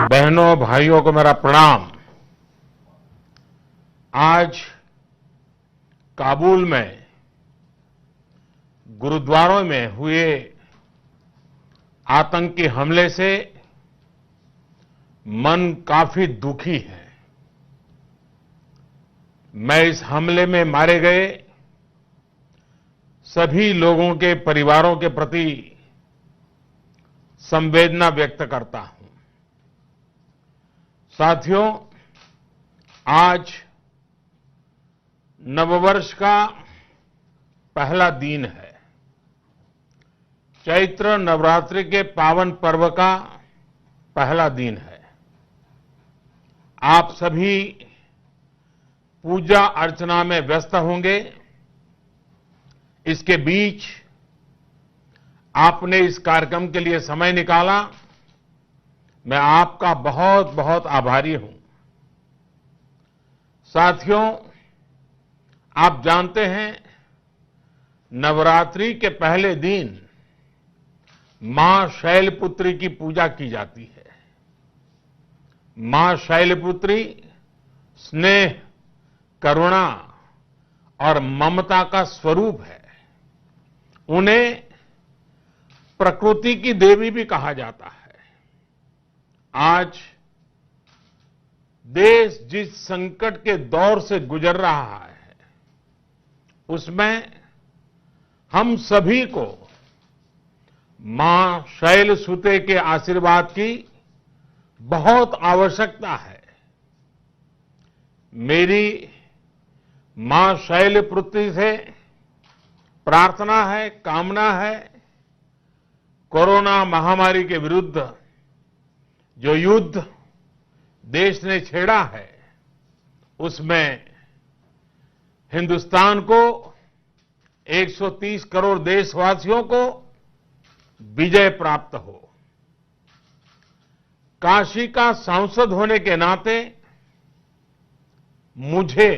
बहनों भाइयों को मेरा प्रणाम। आज काबुल में गुरुद्वारों में हुए आतंकी हमले से मन काफी दुखी है। मैं इस हमले में मारे गए सभी लोगों के परिवारों के प्रति संवेदना व्यक्त करता हूं। साथियों, आज नववर्ष का पहला दिन है। चैत्र नवरात्रि के पावन पर्व का पहला दिन है। आप सभी पूजा अर्चना में व्यस्त होंगे। इसके बीच आपने इस कार्यक्रम के लिए समय निकाला, मैं आपका बहुत बहुत आभारी हूं। साथियों, आप जानते हैं नवरात्रि के पहले दिन मां शैलपुत्री की पूजा की जाती है। मां शैलपुत्री स्नेह, करुणा और ममता का स्वरूप है। उन्हें प्रकृति की देवी भी कहा जाता है। आज देश जिस संकट के दौर से गुजर रहा है, उसमें हम सभी को मां शैलसुते के आशीर्वाद की बहुत आवश्यकता है। मेरी मां शैलपुत्री से प्रार्थना है, कामना है, कोरोना महामारी के विरुद्ध जो युद्ध देश ने छेड़ा है, उसमें हिंदुस्तान को 130 करोड़ देशवासियों को विजय प्राप्त हो। काशी का सांसद होने के नाते मुझे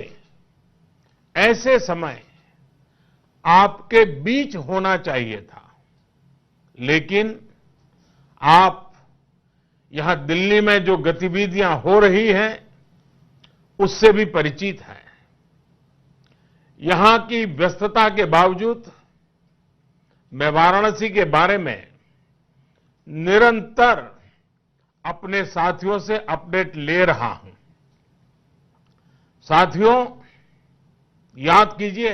ऐसे समय आपके बीच होना चाहिए था, लेकिन आप यहां दिल्ली में जो गतिविधियां हो रही हैं, उससे भी परिचित हैं। यहां की व्यस्तता के बावजूद मैं वाराणसी के बारे में निरंतर अपने साथियों से अपडेट ले रहा हूं। साथियों, याद कीजिए,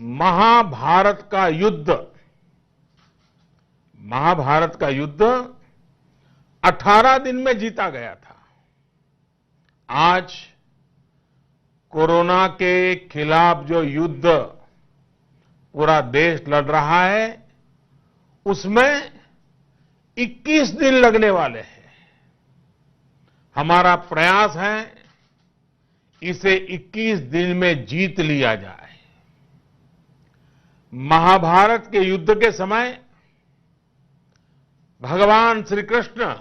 महाभारत का युद्ध 18 दिन में जीता गया था। आज कोरोना के खिलाफ जो युद्ध पूरा देश लड़ रहा है, उसमें 21 दिन लगने वाले हैं। हमारा प्रयास है इसे 21 दिन में जीत लिया जाए। महाभारत के युद्ध के समय भगवान श्री कृष्ण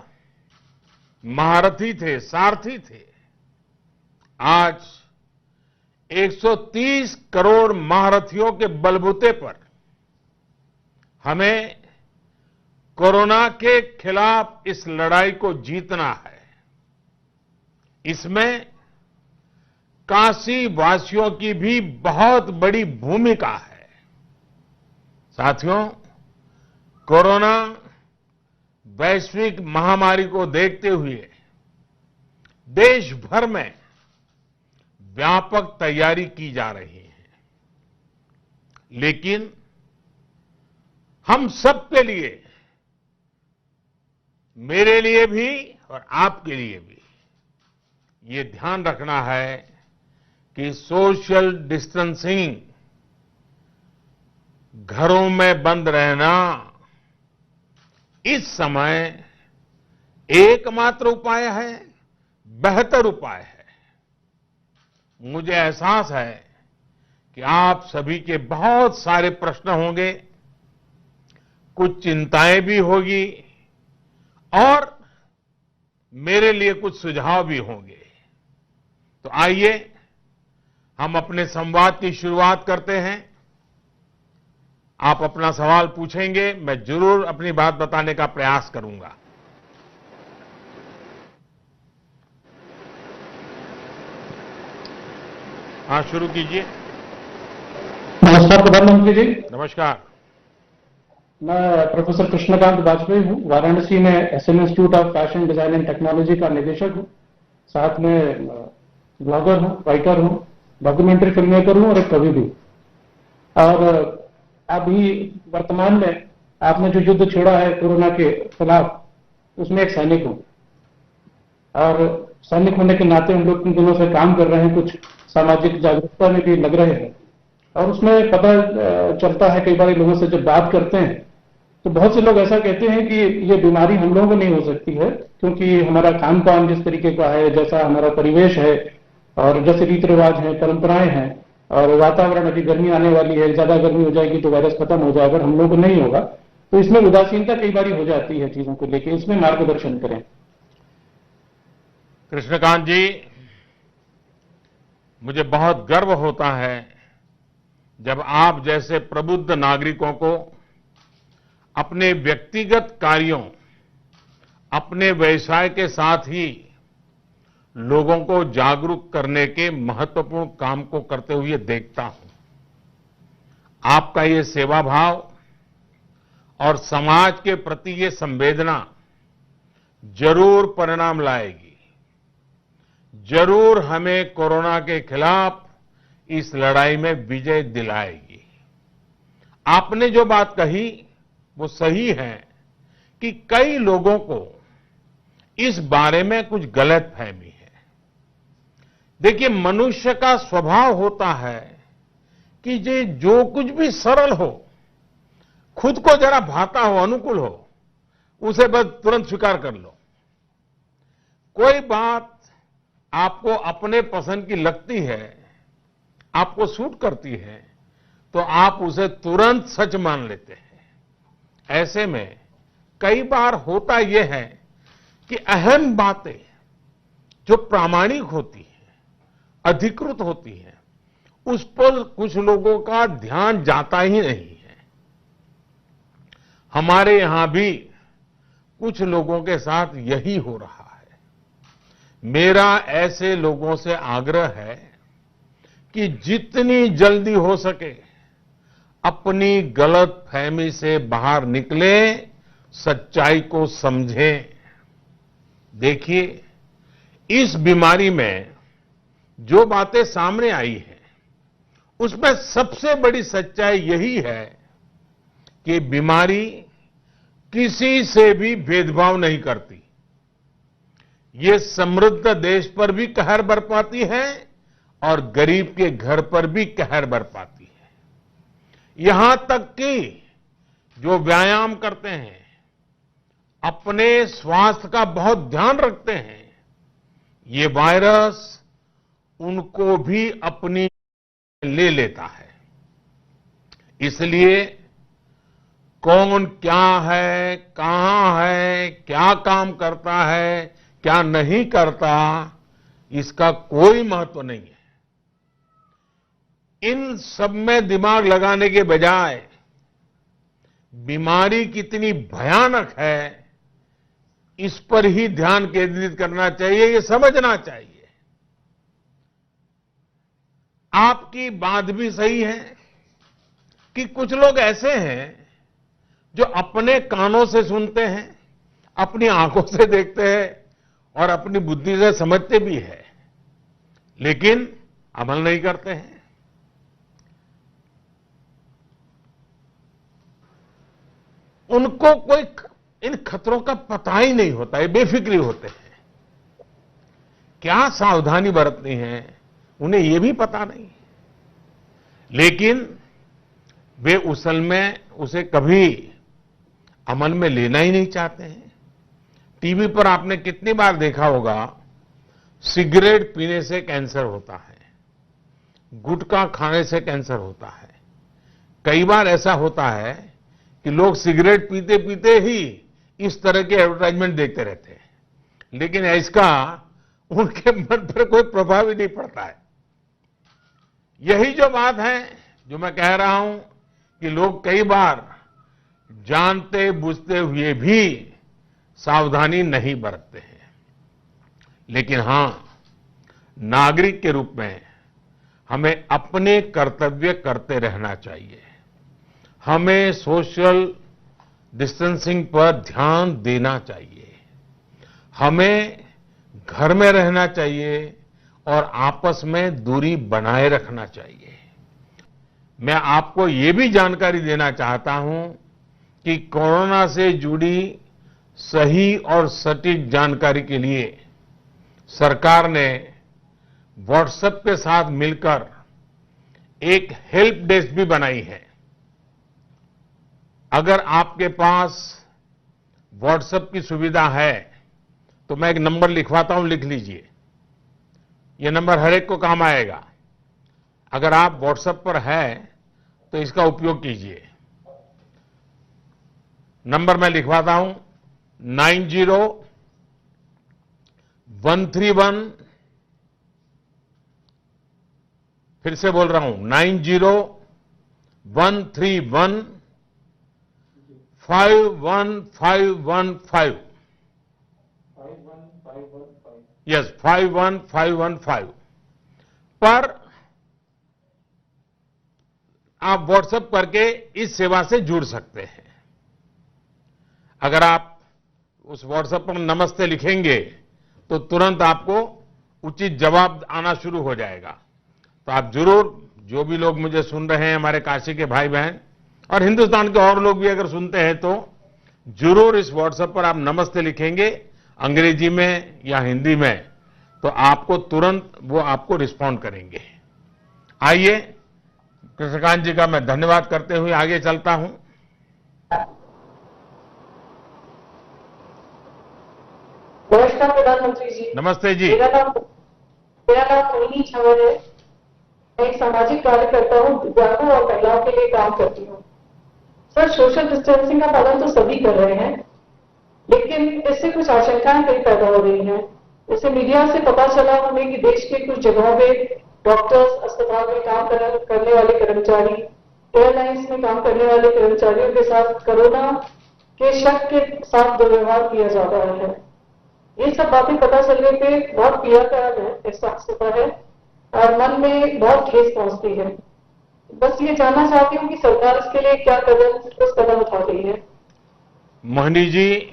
महारथी थे, सारथी थे। आज 130 करोड़ महारथियों के बलबूते पर हमें कोरोना के खिलाफ इस लड़ाई को जीतना है। इसमें काशी वासियों की भी बहुत बड़ी भूमिका है। साथियों, कोरोना वैश्विक महामारी को देखते हुए देश भर में व्यापक तैयारी की जा रही है, लेकिन हम सबके लिए, मेरे लिए भी और आपके लिए भी, ये ध्यान रखना है कि सोशल डिस्टेंसिंग, घरों में बंद रहना इस समय एकमात्र उपाय है, बेहतर उपाय है। मुझे एहसास है कि आप सभी के बहुत सारे प्रश्न होंगे, कुछ चिंताएं भी होगी और मेरे लिए कुछ सुझाव भी होंगे। तो आइए हम अपने संवाद की शुरुआत करते हैं। आप अपना सवाल पूछेंगे, मैं जरूर अपनी बात बताने का प्रयास करूंगा। हाँ, शुरू कीजिए। नमस्कार प्रधानमंत्री जी। नमस्कार। मैं प्रोफेसर कृष्णकांत वाजपेयी हूँ। वाराणसी में SM institute of fashion design and technology का निदेशक हूँ। साथ में ब्लॉगर हूँ, राइटर हूँ, डॉक्यूमेंट्री फिल्म मेकर हूँ और एक कवि भी। और अभी वर्तमान में आपने जो युद्ध छेड़ा है कोरोना के खिलाफ, उसमें एक सैनिक हूँ। और सैनिक होने के नाते हम लोग इन दिनों से काम कर रहे हैं, कुछ सामाजिक जागरूकता में भी लग रहे हैं। और उसमें पता चलता है, कई बार लोगों से जब बात करते हैं तो बहुत से लोग ऐसा कहते हैं कि ये बीमारी हम लोगों को नहीं हो सकती है, क्योंकि हमारा खान पान जिस तरीके का है, जैसा हमारा परिवेश है और जैसे रीति रिवाज है, परंपराएं हैं, और वातावरण, अभी गर्मी आने वाली है, ज्यादा गर्मी हो जाएगी तो वायरस खत्म हो जाएगा, हम लोग को नहीं होगा, तो इसमें उदासीनता कई बार हो जाती है चीजों को लेकर। इसमें मार्गदर्शन करें। कृष्णकांत जी, मुझे बहुत गर्व होता है जब आप जैसे प्रबुद्ध नागरिकों को अपने व्यक्तिगत कार्यों, अपने व्यवसाय के साथ ही लोगों को जागरूक करने के महत्वपूर्ण काम को करते हुए देखता हूं। आपका ये सेवा भाव और समाज के प्रति ये संवेदना जरूर परिणाम लाएगी, जरूर हमें कोरोना के खिलाफ इस लड़ाई में विजय दिलाएगी। आपने जो बात कही वो सही है कि कई लोगों को इस बारे में कुछ गलतफहमी है। देखिए, मनुष्य का स्वभाव होता है कि जो कुछ भी सरल हो, खुद को जरा भाता हो, अनुकूल हो, उसे बस तुरंत स्वीकार कर लो। कोई बात आपको अपने पसंद की लगती है, आपको सूट करती है, तो आप उसे तुरंत सच मान लेते हैं। ऐसे में कई बार होता यह है कि अहम बातें जो प्रामाणिक होती हैं, अधिकृत होती हैं, उस पर कुछ लोगों का ध्यान जाता ही नहीं है। हमारे यहां भी कुछ लोगों के साथ यही हो रहा है। मेरा ऐसे लोगों से आग्रह है कि जितनी जल्दी हो सके अपनी गलत फहमी से बाहर निकले, सच्चाई को समझें। देखिए, इस बीमारी में जो बातें सामने आई हैं, उसमें सबसे बड़ी सच्चाई यही है कि बीमारी किसी से भी भेदभाव नहीं करती। ये समृद्ध देश पर भी कहर बरपाती है और गरीब के घर पर भी कहर बरपाती है। यहां तक कि जो व्यायाम करते हैं, अपने स्वास्थ्य का बहुत ध्यान रखते हैं, ये वायरस उनको भी अपनी ले लेता है। इसलिए कौन क्या है, कहां है, क्या काम करता है, क्या नहीं करता, इसका कोई महत्व नहीं है। इन सब में दिमाग लगाने के बजाय बीमारी कितनी भयानक है, इस पर ही ध्यान केंद्रित करना चाहिए, ये समझना चाहिए। आपकी बात भी सही है कि कुछ लोग ऐसे हैं जो अपने कानों से सुनते हैं, अपनी आंखों से देखते हैं और अपनी बुद्धि से समझते भी हैं, लेकिन अमल नहीं करते हैं। उनको कोई इन खतरों का पता ही नहीं होता है, बेफिक्री होते हैं। क्या सावधानी बरतनी है, उन्हें यह भी पता नहीं। लेकिन वे असल में उसे कभी अमल में लेना ही नहीं चाहते हैं। टीवी पर आपने कितनी बार देखा होगा, सिगरेट पीने से कैंसर होता है, गुटखा खाने से कैंसर होता है। कई बार ऐसा होता है कि लोग सिगरेट पीते पीते ही इस तरह के एडवर्टाइजमेंट देखते रहते हैं, लेकिन इसका उनके मन पर कोई प्रभाव ही नहीं पड़ता है। यही जो बात है जो मैं कह रहा हूं कि लोग कई बार जानते बुझते हुए भी सावधानी नहीं बरतते हैं। लेकिन हां, नागरिक के रूप में हमें अपने कर्तव्य करते रहना चाहिए। हमें सोशल डिस्टेंसिंग पर ध्यान देना चाहिए। हमें घर में रहना चाहिए और आपस में दूरी बनाए रखना चाहिए। मैं आपको ये भी जानकारी देना चाहता हूं कि कोरोना से जुड़ी सही और सटीक जानकारी के लिए सरकार ने व्हाट्सएप के साथ मिलकर एक हेल्प डेस्क भी बनाई है। अगर आपके पास व्हाट्सएप की सुविधा है तो मैं एक नंबर लिखवाता हूं, लिख लीजिए। यह नंबर हर एक को काम आएगा। अगर आप व्हाट्सएप पर है तो इसका उपयोग कीजिए। नंबर मैं लिखवाता हूं 90-131, फिर से बोल रहा हूं 90-131-51515। यस, 51515 पर आप व्हाट्सएप करके इस सेवा से जुड़ सकते हैं। अगर आप उस व्हाट्सएप पर नमस्ते लिखेंगे तो तुरंत आपको उचित जवाब आना शुरू हो जाएगा। तो आप जरूर, जो भी लोग मुझे सुन रहे हैं, हमारे काशी के भाई बहन और हिंदुस्तान के और लोग भी अगर सुनते हैं तो जरूर इस व्हाट्सएप पर आप नमस्ते लिखेंगे अंग्रेजी में या हिंदी में, तो आपको तुरंत वो आपको रिस्पॉन्ड करेंगे। आइए, कृष्णकांत जी का मैं धन्यवाद करते हुए आगे चलता हूं। नमस्कार प्रधानमंत्री जी। नमस्ते जी। मेरा नाम मोहिनी झंवर है। मैं एक सामाजिक कार्यकर्ता हूँ, दिव्यांगों और महिलाओं के लिए काम करती हूँ। सर, सोशल डिस्टेंसिंग का पालन तो सभी कर रहे हैं, लेकिन इससे कुछ आशंकाएं कई पैदा हो रही हैं। जैसे मीडिया से पता चला हमें कि देश के कुछ जगहों पे डॉक्टर्स, अस्पताल में काम करने वाले कर्मचारी, एयरलाइंस में काम करने वाले कर्मचारियों के साथ कोरोना के शक के साथ दुर्व्यवहार किया जा रहा है। ये सब बातें पता चलने पे बहुत पीड़ा का एहसास होता है और मन में बहुत ठेस पहुंचती है। बस ये जानना चाहती हूँ कि सरकार इसके लिए क्या कदम उठा रही है। मोहिनी जी,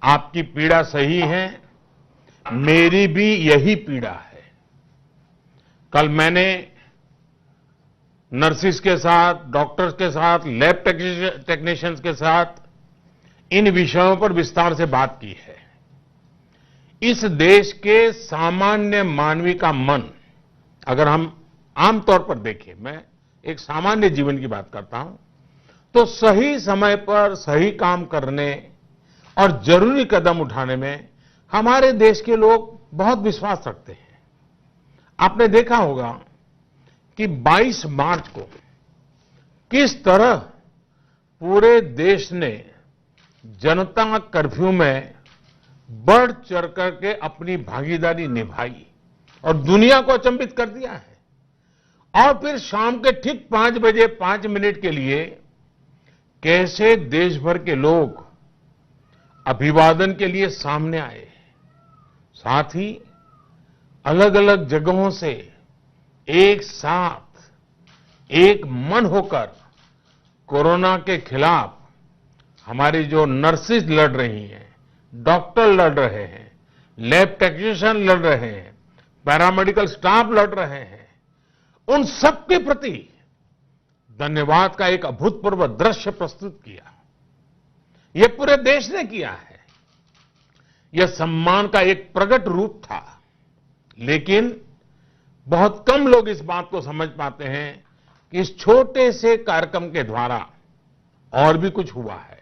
आपकी पीड़ा सही है, मेरी भी यही पीड़ा है। कल मैंने नर्सिस के साथ, डॉक्टर्स के साथ, लैब टेक्नीशियंस के साथ इन विषयों पर विस्तार से बात की है। इस देश के सामान्य मानवी का मन, अगर हम आमतौर पर देखें, मैं एक सामान्य जीवन की बात करता हूं, तो सही समय पर सही काम करने और जरूरी कदम उठाने में हमारे देश के लोग बहुत विश्वास रखते हैं। आपने देखा होगा कि 22 मार्च को किस तरह पूरे देश ने जनता कर्फ्यू में बढ़ चढ़ करके अपनी भागीदारी निभाई और दुनिया को अचंभित कर दिया है। और फिर शाम के ठीक 5 बजे 5 मिनट के लिए कैसे देश भर के लोग अभिवादन के लिए सामने आए, साथ ही अलग अलग जगहों से एक साथ एक मन होकर कोरोना के खिलाफ हमारी जो नर्सेज लड़ रही हैं, डॉक्टर लड़ रहे हैं, लैब टेक्नीशियन लड़ रहे हैं, पैरामेडिकल स्टाफ लड़ रहे हैं, उन सबके प्रति धन्यवाद का एक अभूतपूर्व दृश्य प्रस्तुत किया। यह पूरे देश ने किया है। यह सम्मान का एक प्रकट रूप था, लेकिन बहुत कम लोग इस बात को समझ पाते हैं कि इस छोटे से कार्यक्रम के द्वारा और भी कुछ हुआ है।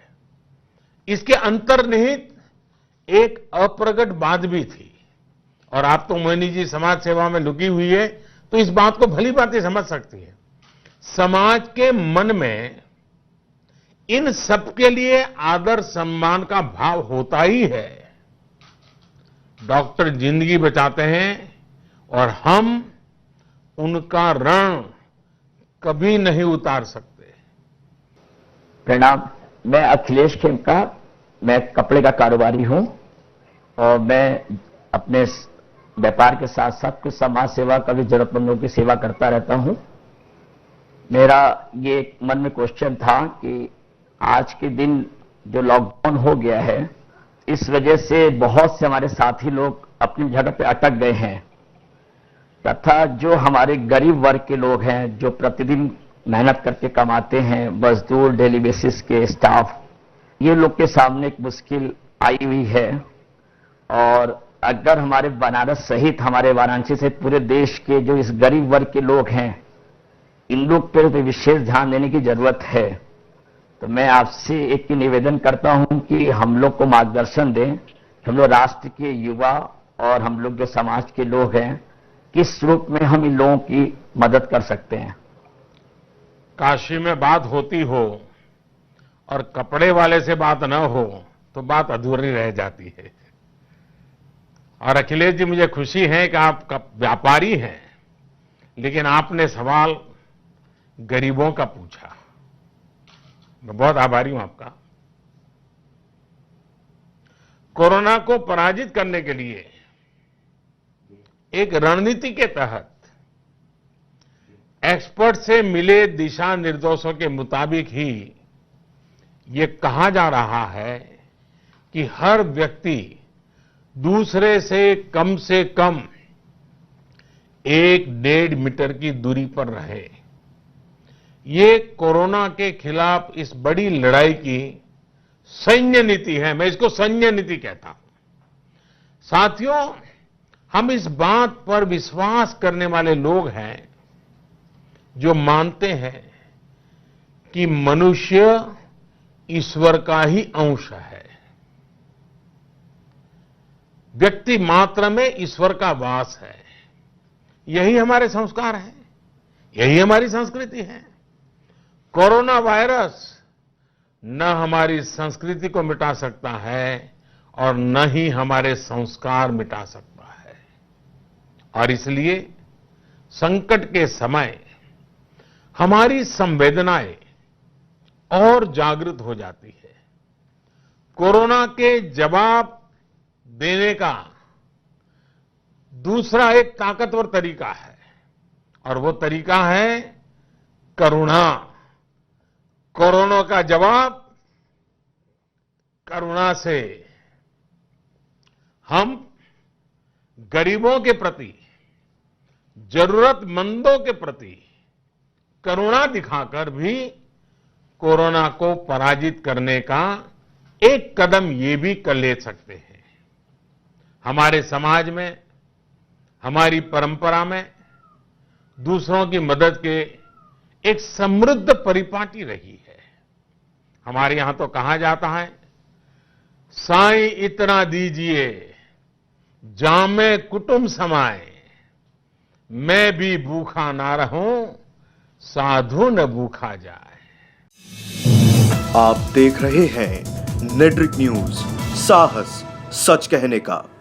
इसके अंतर्निहित एक अप्रगट बात भी थी। और आप तो मोहिनी जी समाज सेवा में लुकी हुई है, तो इस बात को भली बात समझ सकती है। समाज के मन में इन सबके लिए आदर सम्मान का भाव होता ही है। डॉक्टर जिंदगी बचाते हैं और हम उनका ऋण कभी नहीं उतार सकते। प्रणाम, मैं अखिलेश खेमका, मैं कपड़े का कारोबारी हूं और मैं अपने व्यापार के साथ साथ कुछ समाज सेवा का भी जरूरतमंदों की सेवा करता रहता हूं। मेरा ये एक मन में क्वेश्चन था कि आज के दिन जो लॉकडाउन हो गया है, इस वजह से बहुत से हमारे साथी लोग अपनी जगह पे अटक गए हैं, तथा जो हमारे गरीब वर्ग के लोग हैं, जो प्रतिदिन मेहनत करके कमाते हैं, मजदूर, डेली बेसिस के स्टाफ, ये लोग के सामने एक मुश्किल आई हुई है। और अगर हमारे बनारस सहित, हमारे वाराणसी सहित पूरे देश के जो इस गरीब वर्ग के लोग हैं, इन लोग पर विशेष ध्यान देने की जरूरत है। तो मैं आपसे एक ही निवेदन करता हूं कि हम लोग को मार्गदर्शन दें, हम लोग राष्ट्र के युवा और हम लोग जो समाज के लोग हैं, किस रूप में हम इन लोगों की मदद कर सकते हैं। काशी में बात होती हो और कपड़े वाले से बात न हो तो बात अधूरी रह जाती है। और अखिलेश जी, मुझे खुशी है कि आप व्यापारी हैं, लेकिन आपने सवाल गरीबों का पूछा। मैं बहुत आभारी हूं आपका। कोरोना को पराजित करने के लिए एक रणनीति के तहत एक्सपर्ट से मिले दिशा निर्देशों के मुताबिक ही ये कहा जा रहा है कि हर व्यक्ति दूसरे से कम 1.5 मीटर की दूरी पर रहे। ये कोरोना के खिलाफ इस बड़ी लड़ाई की सैन्य नीति है। मैं इसको सैन्य नीति कहता हूं। साथियों, हम इस बात पर विश्वास करने वाले लोग हैं जो मानते हैं कि मनुष्य ईश्वर का ही अंश है। व्यक्ति मात्र में ईश्वर का वास है। यही हमारे संस्कार हैं, यही हमारी संस्कृति है। कोरोना वायरस न हमारी संस्कृति को मिटा सकता है और न ही हमारे संस्कार मिटा सकता है। और इसलिए संकट के समय हमारी संवेदनाएं और जागृत हो जाती है। कोरोना के जवाब देने का दूसरा एक ताकतवर तरीका है, और वो तरीका है करुणा। कोरोना का जवाब करुणा से। हम गरीबों के प्रति, जरूरतमंदों के प्रति करुणा दिखाकर भी कोरोना को पराजित करने का एक कदम ये भी कर ले सकते हैं। हमारे समाज में, हमारी परंपरा में दूसरों की मदद के एक समृद्ध परिपाटी रही है। हमारे यहां तो कहा जाता है, साईं इतना दीजिए जामे कुटुंब समाए, मैं भी भूखा ना रहूं साधु न भूखा जाए। आप देख रहे हैं नेट्रिक न्यूज, साहस सच कहने का।